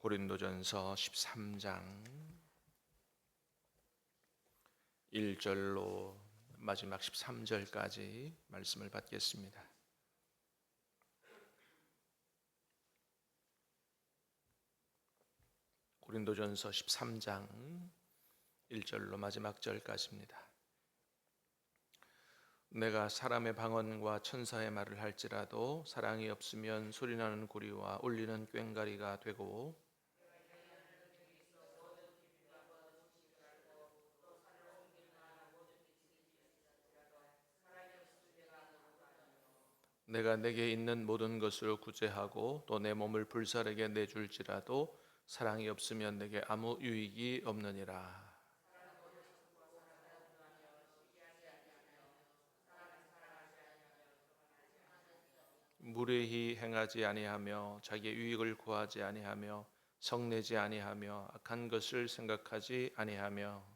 고린도전서 13장 1절로 마지막 13절까지 말씀을 받겠습니다. 고린도전서 13장 1절로 마지막 절까지입니다. 내가 사람의 방언과 천사의 말을 할지라도 사랑이 없으면 소리나는 구리와 울리는 꽹과리가 되고, 내가 내게 있는 모든 것을 구제하고 또 내 몸을 불사르게 내줄지라도 사랑이 없으면 내게 아무 유익이 없느니라. 무례히 행하지 아니하며 자기의 유익을 구하지 아니하며 성내지 아니하며 악한 것을 생각하지 아니하며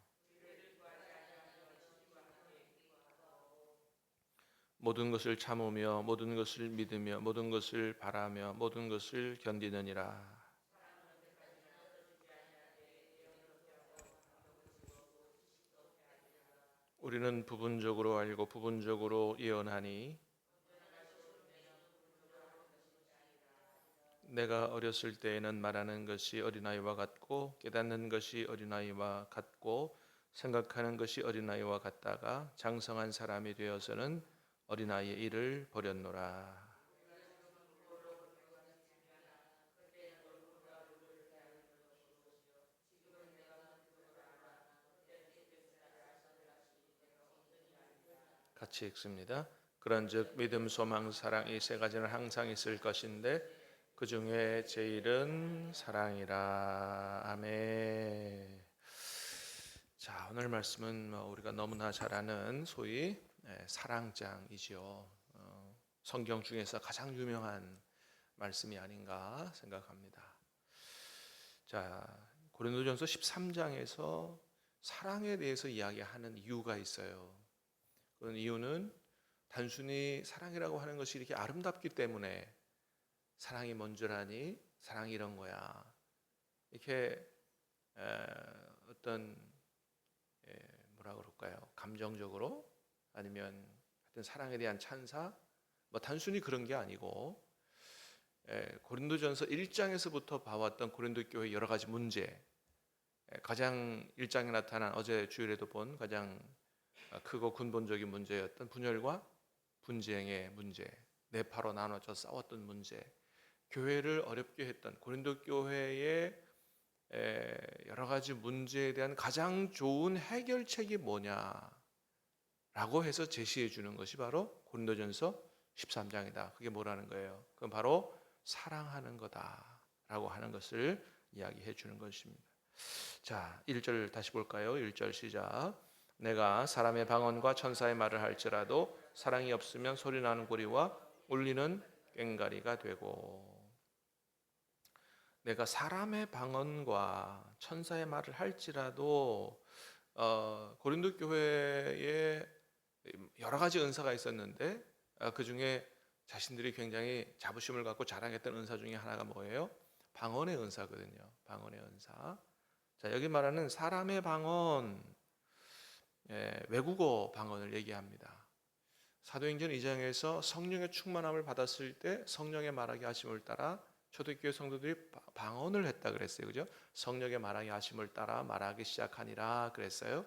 모든 것을 참으며 모든 것을 믿으며 모든 것을 바라며 모든 것을 견디느니라. 우리는 부분적으로 알고 부분적으로 예언하니, 내가 어렸을 때에는 말하는 것이 어린아이와 같고 깨닫는 것이 어린아이와 같고 생각하는 것이 어린아이와 같다가 장성한 사람이 되어서는 어린아이의 일을 버렸노라. 같이 읽습니다. 그런즉 믿음, 소망, 사랑 이 세 가지는 항상 있을 것인데 그 중에 제일은 사랑이라. 아멘. 자, 오늘 말씀은 우리가 너무나 잘 아는 소위 사랑장이죠. 성경 중에서 가장 유명한 말씀이 아닌가 생각합니다. 자, 고린도전서 13장에서 사랑에 대해서 이야기하는 이유가 있어요. 그런 이유는 단순히 사랑이라고 하는 것이 이렇게 아름답기 때문에 사랑이 먼저라니 사랑이 이런 거야, 이렇게 어떤 뭐라 그럴까요? 감정적으로 아니면 하여튼 사랑에 대한 찬사, 뭐 단순히 그런 게 아니고 고린도전서 1장에서부터 봐왔던 고린도 교회 여러 가지 문제, 가장 1장에 나타난 어제 주일에도 본 가장 크고 근본적인 문제였던 분열과 분쟁의 문제, 네파로 나눠져 싸웠던 문제, 교회를 어렵게 했던 고린도 교회의 여러 가지 문제에 대한 가장 좋은 해결책이 뭐냐라고 해서 제시해 주는 것이 바로 고린도전서 13장이다. 그게 뭐라는 거예요? 그건 바로 사랑하는 거다라고 하는 것을 이야기해 주는 것입니다. 자, 1절 다시 볼까요? 1절 시작. 내가 사람의 방언과 천사의 말을 할지라도 사랑이 없으면 소리나는 고리와 울리는 꽹과리가 되고, 내가 사람의 방언과 천사의 말을 할지라도 고린도 교회에 여러 가지 은사가 있었는데 그 중에 자신들이 굉장히 자부심을 갖고 자랑했던 은사 중에 하나가 뭐예요? 방언의 은사거든요. 방언의 은사. 자, 여기 말하는 사람의 방언, 외국어 방언을 얘기합니다. 사도행전 2장에서 성령의 충만함을 받았을 때 성령의 말하게 하심을 따라 초대교회 성도들이 방언을 했다 그랬어요. 그죠? 성령의 말하게 하심을 따라 말하기 시작하니라 그랬어요.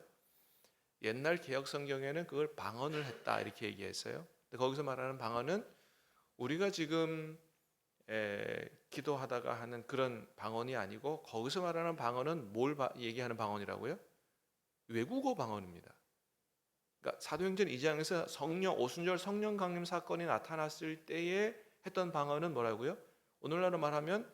옛날 개역 성경에는 그걸 방언을 했다 이렇게 얘기했어요. 근데 거기서 말하는 방언은 우리가 지금 기도하다가 하는 그런 방언이 아니고, 거기서 말하는 방언은 뭘 얘기하는 방언이라고요? 외국어 방언입니다. 그러니까 사도행전 2장에서 성령 오순절 성령 강림 사건이 나타났을 때에 했던 방언은 뭐라고요? 오늘날로 말하면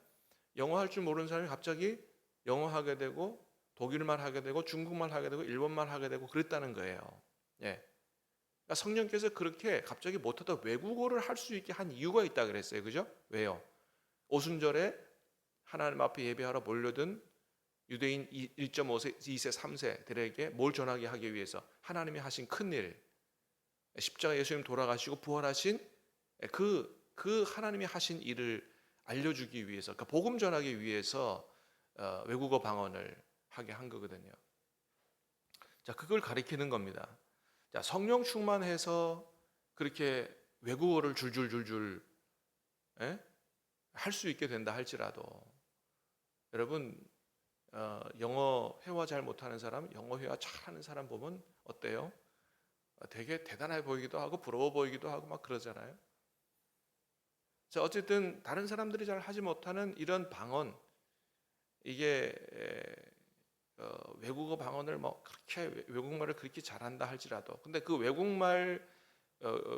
영어 할 줄 모르는 사람이 갑자기 영어 하게 되고 독일말 하게 되고 중국말 하게 되고 일본말 하게 되고 그랬다는 거예요. 그러니까 성령께서 그렇게 갑자기 못하다 외국어를 할 수 있게 한 이유가 있다 그랬어요. 그죠? 왜요? 오순절에 하나님 앞에 예배하러 몰려든 유대인 1.5세, 2세, 3세들에게 뭘 전하게 하기 위해서 하나님이 하신 큰일, 십자가 예수님 돌아가시고 부활하신 그 하나님이 하신 일을 알려주기 위해서, 그러니까 복음 전하기 위해서 외국어 방언을 하게 한 거거든요. 자, 그걸 가리키는 겁니다. 자, 성령 충만해서 그렇게 외국어를 줄줄줄줄 할 수 있게 된다 할지라도 여러분 영어 회화 잘 못하는 사람, 영어 회화 잘하는 사람 보면 어때요? 되게 대단해 보이기도 하고 부러워 보이기도 하고 막 그러잖아요. 자, 어쨌든 다른 사람들이 잘 하지 못하는 이런 방언, 이게 외국어 방언을 뭐 그렇게 외국말을 그렇게 잘한다 할지라도 근데 그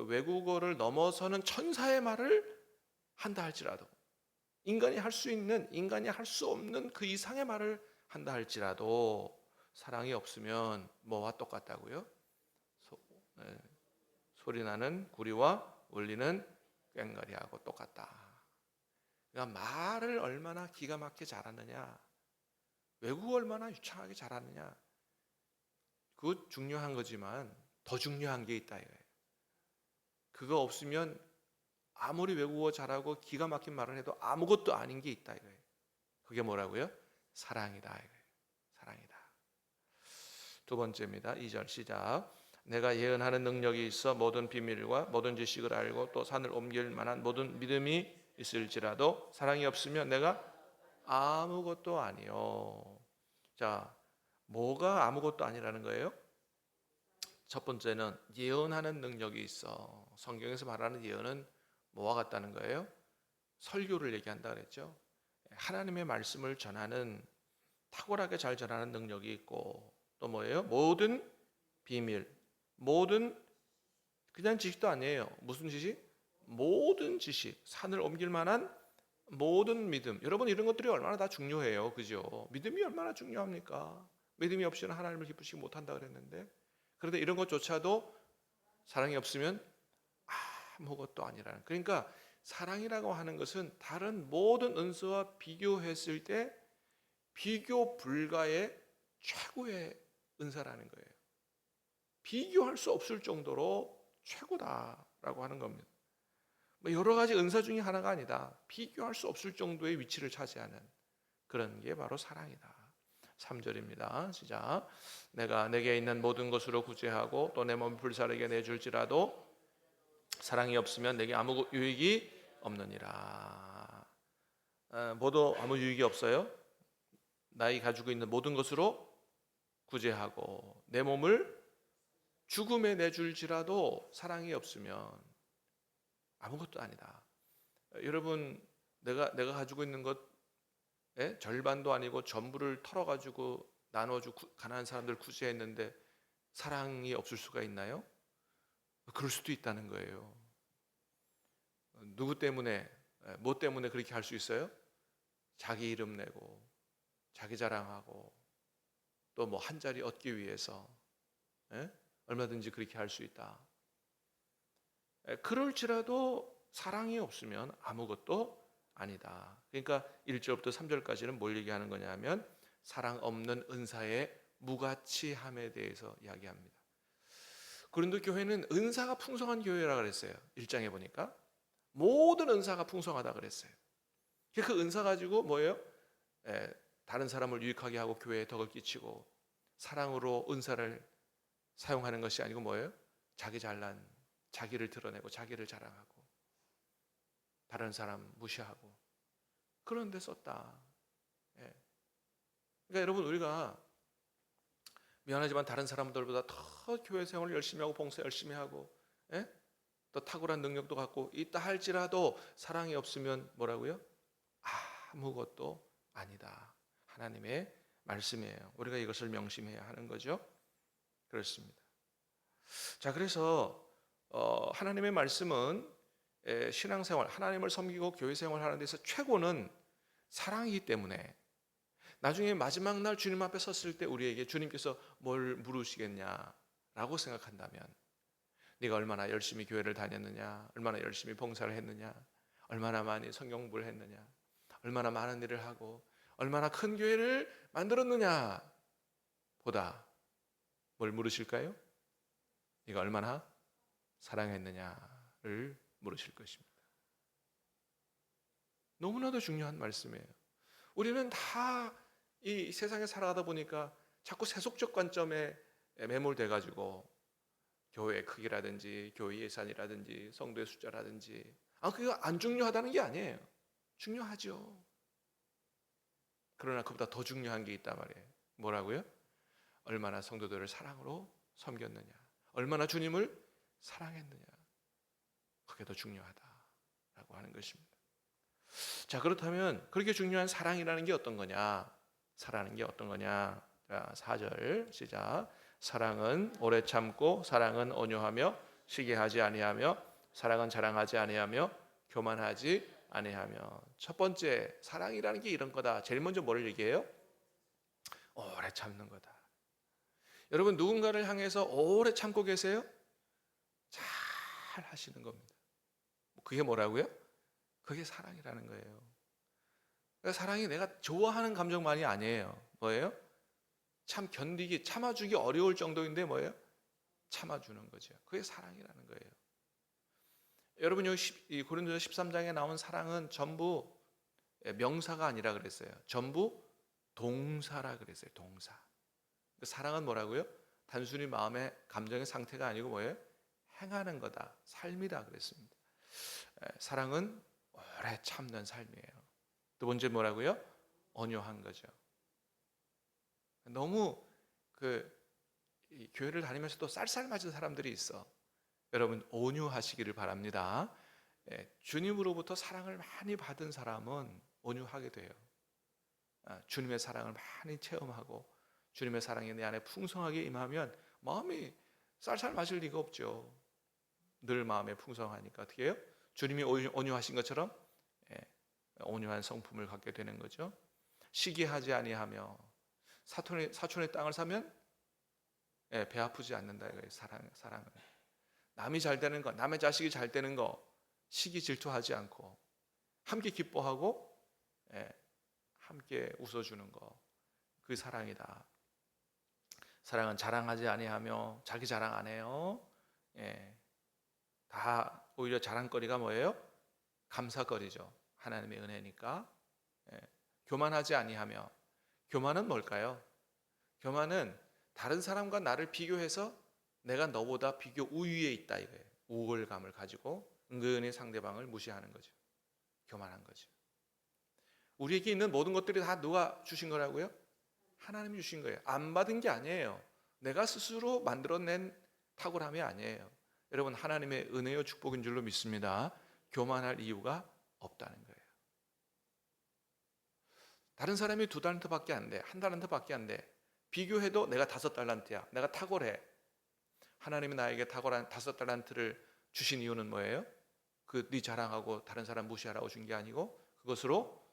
외국어를 넘어서는 천사의 말을 한다 할지라도 인간이 할 수 있는, 인간이 할 수 없는 그 이상의 말을 한다 할지라도 사랑이 없으면 뭐와 똑같다고요? 소리 나는 구리와 울리는 꽹과리하고 똑같다. 그러니까 말을 얼마나 기가 막히게 잘하느냐, 외국어 얼마나 유창하게 잘하느냐, 그거 중요한 거지만 더 중요한 게 있다 이거예요. 그거 없으면 아무리 외국어 잘하고 기가 막힌 말을 해도 아무것도 아닌 게 있다 이거예요. 그게 뭐라고요? 사랑이다 이거예요. 사랑이다. 두 번째입니다. 2절 시작. 내가 예언하는 능력이 있어 모든 비밀과 모든 지식을 알고 또 산을 옮길 만한 모든 믿음이 있을지라도 사랑이 없으면 내가 아무것도 아니요. 자, 뭐가 아무것도 아니라는 거예요? 첫 번째는 예언하는 능력이 있어. 성경에서 말하는 예언은 뭐와 같다는 거예요? 설교를 얘기한다 그랬죠. 하나님의 말씀을 전하는 탁월하게 잘 전하는 능력이 있고 또 뭐예요? 모든 비밀, 모든 그냥 지식도 아니에요. 무슨 지식? 모든 지식, 산을 옮길 만한 모든 믿음. 여러분 이런 것들이 얼마나 다 중요해요. 그죠? 믿음이 얼마나 중요합니까? 믿음이 없이는 하나님을 기쁘시게 못한다 그랬는데 그런데 이런 것조차도 사랑이 없으면 아무것도 아니라는. 그러니까 사랑이라고 하는 것은 다른 모든 은사와 비교했을 때 비교 불가의 최고의 은사라는 거예요. 비교할 수 없을 정도로 최고다라고 하는 겁니다. 여러 가지 은사 중에 하나가 아니다. 비교할 수 없을 정도의 위치를 차지하는 그런 게 바로 사랑이다. 3절입니다. 시작. 내가 내게 있는 모든 것으로 구제하고 또 내 몸을 불사르게 내줄지라도 사랑이 없으면 내게 아무 유익이 없느니라. 모두 아무 유익이 없어요. 나이 가지고 있는 모든 것으로 구제하고 내 몸을 죽음에 내줄지라도 사랑이 없으면 아무것도 아니다. 여러분 내가 가지고 있는 것 절반도 아니고 전부를 털어가지고 나눠주고 가난한 사람들 구제했는데 사랑이 없을 수가 있나요? 그럴 수도 있다는 거예요. 누구 때문에, 뭐 때문에 그렇게 할 수 있어요? 자기 이름 내고 자기 자랑하고 또 뭐 한 자리 얻기 위해서 얼마든지 그렇게 할 수 있다. 그럴지라도 사랑이 없으면 아무것도 아니다. 그러니까 1절부터 3절까지는 뭘 얘기하는 거냐면 사랑 없는 은사의 무가치함에 대해서 이야기합니다. 고린도 교회는 은사가 풍성한 교회라고 그랬어요. 1장에 보니까 모든 은사가 풍성하다 그랬어요. 그 은사 가지고 뭐예요? 다른 사람을 유익하게 하고 교회에 덕을 끼치고 사랑으로 은사를 사용하는 것이 아니고 뭐예요? 자기 잘난, 자기를 드러내고 자기를 자랑하고 다른 사람 무시하고 그런 데 썼다. 그러니까 여러분 우리가 미안하지만 다른 사람들보다 더 교회 생활을 열심히 하고 봉사 열심히 하고 또 탁월한 능력도 갖고 있다 할지라도 사랑이 없으면 뭐라고요? 아무것도 아니다. 하나님의 말씀이에요. 우리가 이것을 명심해야 하는 거죠. 그렇습니다. 자, 그래서 하나님의 말씀은 신앙생활, 하나님을 섬기고 교회 생활하는 데서 최고는 사랑이기 때문에 나중에 마지막 날 주님 앞에 섰을 때 우리에게 주님께서 뭘 물으시겠냐라고 생각한다면 네가 얼마나 열심히 교회를 다녔느냐, 얼마나 열심히 봉사를 했느냐, 얼마나 많이 성경 공부를 했느냐, 얼마나 많은 일을 하고 얼마나 큰 교회를 만들었느냐 보다 뭘 물으실까요? 네가 얼마나 사랑했느냐를 물으실 것입니다. 너무나도 중요한 말씀이에요. 우리는 다 이 세상에 살아가다 보니까 자꾸 세속적 관점에 매몰돼 가지고 교회 크기라든지 교회 예산이라든지 성도의 숫자라든지 그게 안 중요하다는 게 아니에요. 중요하죠. 그러나 그보다 더 중요한 게 있단 말이에요. 뭐라고요? 얼마나 성도들을 사랑으로 섬겼느냐, 얼마나 주님을 사랑했느냐, 그게 더 중요하다라고 하는 것입니다. 자, 그렇다면 그렇게 중요한 사랑이라는 게 어떤 거냐? 사랑하는 게 어떤 거냐? 자, 4절 시작. 사랑은 오래 참고, 사랑은 온유하며, 시기하지 아니하며, 사랑은 자랑하지 아니하며, 교만하지 아니하며. 첫 번째, 사랑이라는 게 이런 거다. 제일 먼저 뭐를 얘기해요? 오래 참는 거다. 여러분, 누군가를 향해서 오래 참고 계세요? 잘 하시는 겁니다. 그게 뭐라고요? 그게 사랑이라는 거예요. 그러니까 사랑이 내가 좋아하는 감정만이 아니에요. 뭐예요? 참 견디기, 참아주기 어려울 정도인데 뭐예요? 참아주는 거죠. 그게 사랑이라는 거예요. 여러분, 여기 고린도서 13장에 나온 사랑은 전부 명사가 아니라 그랬어요. 전부 동사라 그랬어요. 동사. 사랑은 뭐라고요? 단순히 마음의 감정의 상태가 아니고 뭐예요? 행하는 거다. 삶이다 그랬습니다. 사랑은 오래 참는 삶이에요. 두 번째 뭐라고요? 온유한 거죠. 너무 이 교회를 다니면서도 쌀쌀맞은 사람들이 있어. 여러분, 온유하시기를 바랍니다. 주님으로부터 사랑을 많이 받은 사람은 온유하게 돼요. 주님의 사랑을 많이 체험하고 주님의 사랑이 내 안에 풍성하게 임하면 마음이 쌀쌀맞을 리가 없죠. 늘 마음에 풍성하니까 어떻게 해요? 주님이 온유하신 것처럼 온유한 성품을 갖게 되는 거죠. 시기하지 아니하며, 사촌의 땅을 사면 배 아프지 않는다 이거예요. 사랑은 남이 잘 되는 거, 남의 자식이 잘 되는 거 시기 질투하지 않고 함께 기뻐하고 함께 웃어주는 거, 그 사랑이다. 사랑은 자랑하지 아니하며, 자기 자랑 안 해요. 다 오히려 자랑거리가 뭐예요? 감사거리죠. 하나님의 은혜니까. 교만하지 아니하며, 교만은 뭘까요? 교만은 다른 사람과 나를 비교해서 내가 너보다 비교 우위에 있다 이거예요. 우월감을 가지고 은근히 상대방을 무시하는 거죠. 교만한 거죠. 우리에게 있는 모든 것들이 다 누가 주신 거라고요? 하나님이 주신 거예요. 안 받은 게 아니에요. 내가 스스로 만들어낸 탁월함이 아니에요. 여러분, 하나님의 은혜요 축복인 줄로 믿습니다. 교만할 이유가 없다는 거예요. 다른 사람이 2달란트밖에 안 돼. 1달란트밖에 안 돼. 비교해도 내가 5달란트야. 내가 탁월해. 하나님이 나에게 탁월한 5달란트를 주신 이유는 뭐예요? 네 자랑하고 다른 사람 무시하라고 준 게 아니고 그것으로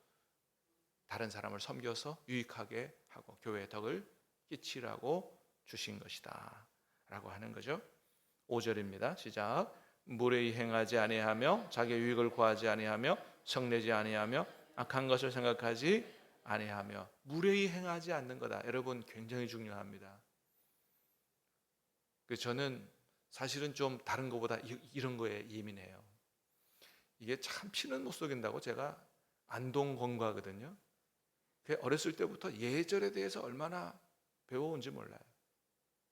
다른 사람을 섬겨서 유익하게 하고 교회의 덕을 끼치라고 주신 것이다 라고 하는 거죠. 5절입니다. 시작. 무례히 행하지 아니하며 자기 유익을 구하지 아니하며 성내지 아니하며 악한 것을 생각하지 아니하며. 무례히 행하지 않는 거다. 여러분, 굉장히 중요합니다. 저는 사실은 좀 다른 것보다 이런 거에 예민해요. 이게 참 피는 못 속인다고 제가 안동건과거든요. 어렸을 때부터 예절에 대해서 얼마나 배워온지 몰라요.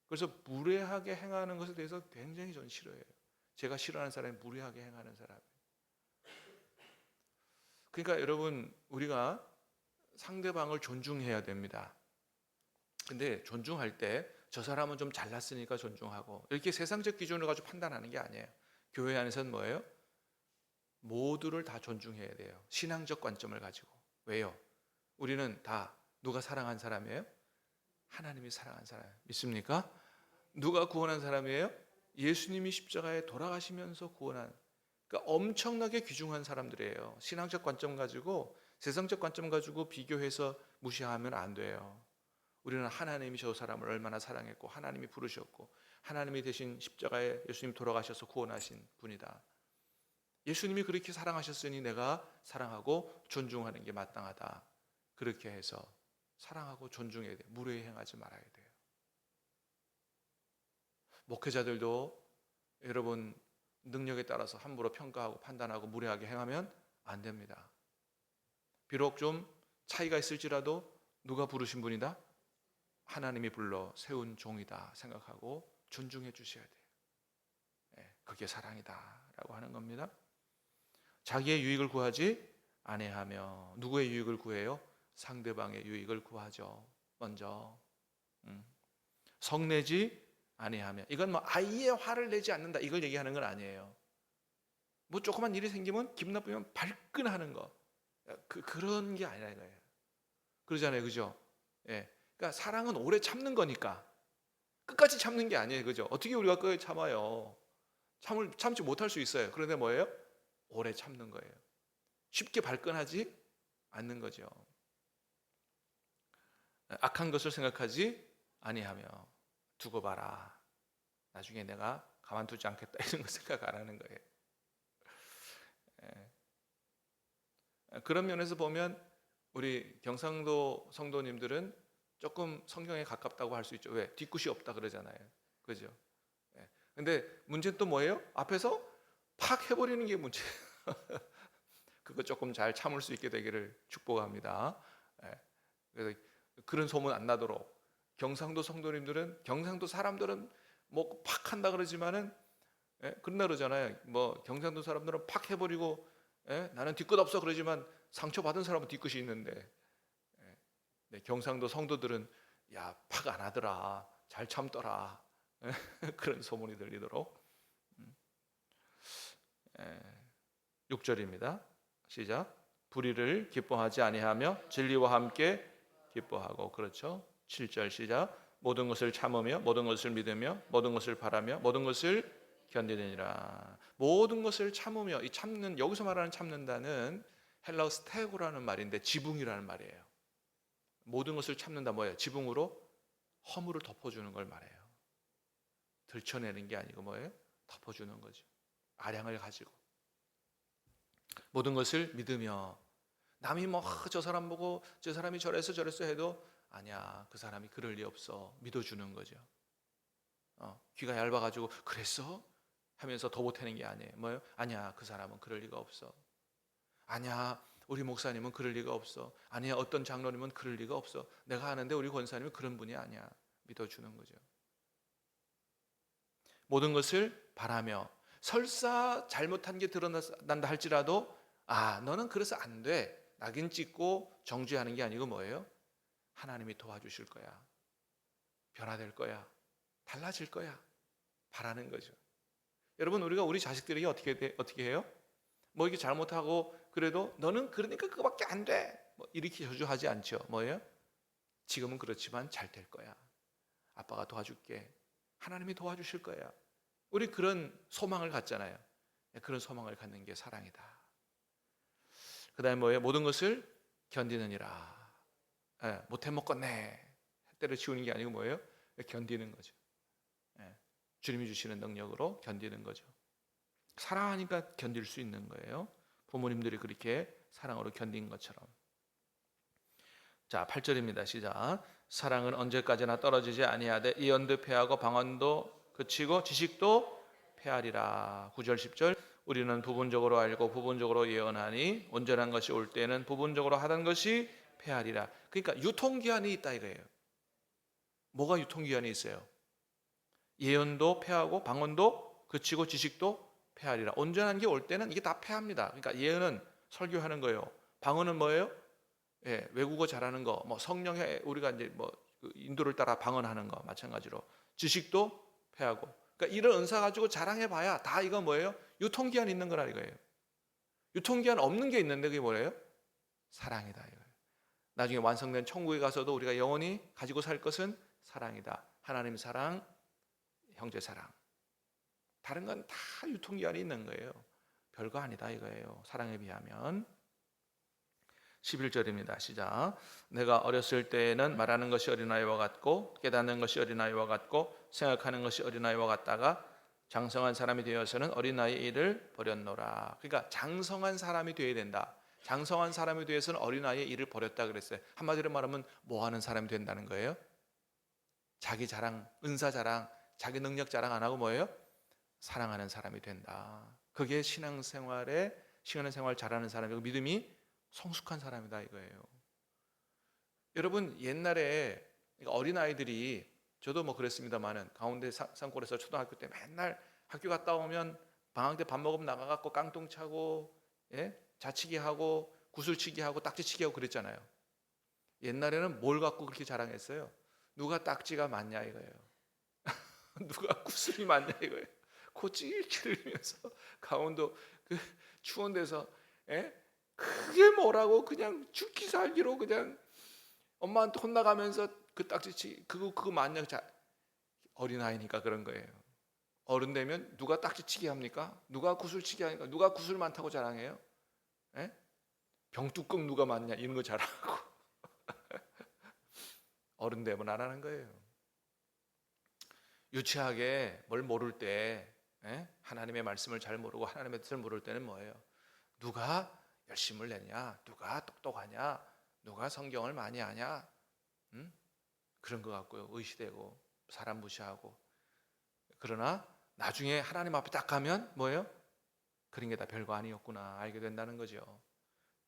그래서 무례하게 행하는 것에 대해서 굉장히 전 싫어해요. 제가 싫어하는 사람이 무례하게 행하는 사람. 그러니까 여러분, 우리가 상대방을 존중해야 됩니다. 근데 존중할 때 저 사람은 좀 잘났으니까 존중하고 이렇게 세상적 기준을 가지고 판단하는 게 아니에요. 교회 안에서는 뭐예요? 모두를 다 존중해야 돼요. 신앙적 관점을 가지고. 왜요? 우리는 다 누가 사랑한 사람이에요? 하나님이 사랑한 사람. 믿습니까? 누가 구원한 사람이에요? 예수님이 십자가에 돌아가시면서 구원한. 그러니까 엄청나게 귀중한 사람들이에요. 신앙적 관점 가지고 세상적 관점 가지고 비교해서 무시하면 안 돼요. 우리는 하나님이 저 사람을 얼마나 사랑했고 하나님이 부르셨고 하나님이 대신 십자가에 예수님 돌아가셔서 구원하신 분이다. 예수님이 그렇게 사랑하셨으니 내가 사랑하고 존중하는 게 마땅하다. 그렇게 해서 사랑하고 존중해야 돼요. 무례히 행하지 말아야 돼요. 목회자들도 여러분 능력에 따라서 함부로 평가하고 판단하고 무례하게 행하면 안 됩니다. 비록 좀 차이가 있을지라도 누가 부르신 분이다? 하나님이 불러 세운 종이다 생각하고 존중해 주셔야 돼요. 그게 사랑이다라고 하는 겁니다. 자기의 유익을 구하지 아니하며, 누구의 유익을 구해요? 상대방의 유익을 구하죠. 먼저 성내지 아니하며, 이건 뭐 아예 화를 내지 않는다 이걸 얘기하는 건 아니에요. 뭐 조그만 일이 생기면 기분 나쁘면 발끈하는 거, 그런 게 아니라 이거예요. 그러잖아요, 그죠? 예. 그러니까 사랑은 오래 참는 거니까 끝까지 참는 게 아니에요, 그죠? 어떻게 우리가 끝까지 참아요? 참지 못할 수 있어요. 그런데 뭐예요? 오래 참는 거예요. 쉽게 발끈하지 않는 거죠. 악한 것을 생각하지 아니하며, 두고 봐라, 나중에 내가 가만두지 않겠다 이런 거 생각 안 하는 거예요. 그런 면에서 보면 우리 경상도 성도님들은 조금 성경에 가깝다고 할 수 있죠. 왜? 뒤끝이 없다 그러잖아요, 그죠? 근데 문제는 또 뭐예요? 앞에서 팍 해버리는 게 문제예요. 그거 조금 잘 참을 수 있게 되기를 축복합니다. 그래서 그런 소문 안 나도록, 경상도 성도님들은, 경상도 사람들은 뭐 팍 한다 그러지만은, 그런다 그러잖아요. 뭐 경상도 사람들은 팍 해버리고, 나는 뒤끝 없어 그러지만 상처 받은 사람은 뒤끝이 있는데, 경상도 성도들은 야, 팍 안 하더라, 잘 참더라, 그런 소문이 들리도록. 6절입니다. 시작. 불의를 기뻐하지 아니하며 진리와 함께 기뻐하고. 그렇죠. 7절 시작. 모든 것을 참으며 모든 것을 믿으며 모든 것을 바라며 모든 것을 견디느니라. 모든 것을 참으며, 이 참는, 여기서 말하는 참는다는 헬라어 스테고라는 말인데 지붕이라는 말이에요. 모든 것을 참는다 뭐예요? 지붕으로 허물을 덮어주는 걸 말해요. 들춰내는 게 아니고 뭐예요? 덮어주는 거죠. 아량을 가지고. 모든 것을 믿으며, 남이 뭐 저 사람 보고 저 사람이 저랬어 해도 아니야, 그 사람이 그럴 리 없어, 믿어주는 거죠. 귀가 얇아가지고 그랬어? 하면서 더 보태는 게 아니에요. 뭐예요? 아니야, 그 사람은 그럴 리가 없어. 아니야, 우리 목사님은 그럴 리가 없어. 아니야, 어떤 장로님은 그럴 리가 없어. 내가 아는데 우리 권사님은 그런 분이 아니야. 믿어주는 거죠. 모든 것을 바라며, 설사 잘못한 게 드러난다 할지라도 너는 그래서 안 돼, 낙인 찍고 정죄하는 게 아니고 뭐예요? 하나님이 도와주실 거야, 변화될 거야, 달라질 거야, 바라는 거죠. 여러분, 우리가 우리 자식들에게 어떻게 해요? 뭐 이게 잘못하고 그래도 너는 그러니까 그거밖에 안 돼, 뭐 이렇게 저주하지 않죠. 뭐예요? 지금은 그렇지만 잘 될 거야, 아빠가 도와줄게, 하나님이 도와주실 거야. 우리 그런 소망을 갖잖아요. 그런 소망을 갖는 게 사랑이다. 그 다음에 뭐예요? 모든 것을 견디느니라. 못해 먹겠네, 때려치우는 게 아니고 뭐예요? 견디는 거죠. 주님이 주시는 능력으로 견디는 거죠. 사랑하니까 견딜 수 있는 거예요. 부모님들이 그렇게 사랑으로 견딘 것처럼. 자, 8절입니다. 시작. 사랑은 언제까지나 떨어지지 아니하되 이언도 패하고 방언도 그치고 지식도 패하리라. 9절 10절. 우리는 부분적으로 알고 부분적으로 예언하니 온전한 것이 올 때는 부분적으로 하던 것이 패하리라. 그러니까 유통기한이 있다 이거예요. 뭐가 유통기한이 있어요? 예언도 패하고 방언도 그치고 지식도 패하리라. 온전한 게 올 때는 이게 다 패합니다. 그러니까 예언은 설교하는 거예요. 방언은 뭐예요? 외국어 잘하는 거, 뭐 성령의 우리가 이제 뭐 인도를 따라 방언하는 거 마찬가지로 지식도 패하고. 그러니까 이런 은사 가지고 자랑해봐야 다 이거 뭐예요? 유통기한 있는 거라 이거예요. 유통기한 없는 게 있는데 그게 뭐예요? 사랑이다 이거예요. 나중에 완성된 천국에 가서도 우리가 영원히 가지고 살 것은 사랑이다. 하나님 사랑, 형제 사랑. 다른 건 다 유통기한이 있는 거예요. 별거 아니다 이거예요, 사랑에 비하면. 11절입니다. 시작. 내가 어렸을 때에는 말하는 것이 어린아이와 같고 깨닫는 것이 어린아이와 같고 생각하는 것이 어린아이와 같다가 장성한 사람이 되어서는 어린아이의 일을 버렸노라. 그러니까 장성한 사람이 되어야 된다. 장성한 사람이 되어서는 어린아이의 일을 버렸다 그랬어요. 한마디로 말하면 뭐 하는 사람이 된다는 거예요? 자기 자랑, 은사 자랑, 자기 능력 자랑 안 하고 뭐예요? 사랑하는 사람이 된다. 그게 신앙생활 잘하는 사람이고 믿음이 성숙한 사람이다 이거예요. 여러분 옛날에 어린아이들이, 저도 뭐 그랬습니다만은, 가운데 산골에서 초등학교 때 맨날 학교 갔다 오면 방학 때 밥 먹으면 나가갖고 깡통 차고, 예? 자치기 하고 구슬치기 하고 딱지치기 하고 그랬잖아요. 옛날에는 뭘 갖고 그렇게 자랑했어요? 누가 딱지가 많냐 이거예요. 누가 구슬이 많냐 이거예요. 코 찔찔 흘리면서 강원도 그 추운 데서, 예? 그게 뭐라고 그냥 죽기 살기로 그냥 엄마한테 혼나가면서 그 딱지치기 그거 맞냐. 어린아이니까 그런 거예요. 어른 되면 누가 딱지치기 합니까? 누가 구슬치기 하니까? 누가 구슬 많다고 자랑해요? 예? 병뚜껑 누가 맞냐 이런 거 자랑하고. 어른 되면 안 하는 거예요. 유치하게 뭘 모를 때, 예? 하나님의 말씀을 잘 모르고 하나님의 뜻을 모를 때는 뭐예요? 누가 열심을 내냐? 누가 똑똑하냐? 누가 성경을 많이 하냐? 그런 것 같고요. 의시되고 사람 무시하고. 그러나 나중에 하나님 앞에 딱 가면 뭐예요? 그런 게 다 별거 아니었구나 알게 된다는 거죠.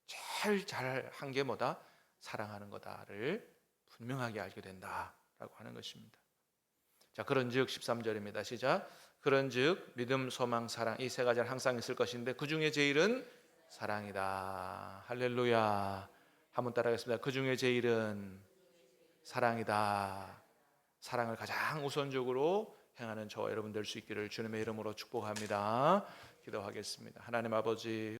제일 잘한 게 뭐다? 사랑하는 거다를 분명하게 알게 된다라고 하는 것입니다. 자, 그런즉 13절입니다. 시작. 그런즉 믿음, 소망, 사랑 이 세 가지는 항상 있을 것인데 그 중에 제일은 사랑이다. 할렐루야. 한번 따라하겠습니다. 그 중에 제일은 사랑이다. 사랑을 가장 우선적으로 행하는 저와 여러분 될 수 있기를 주님의 이름으로 축복합니다. 기도하겠습니다. 하나님 아버지,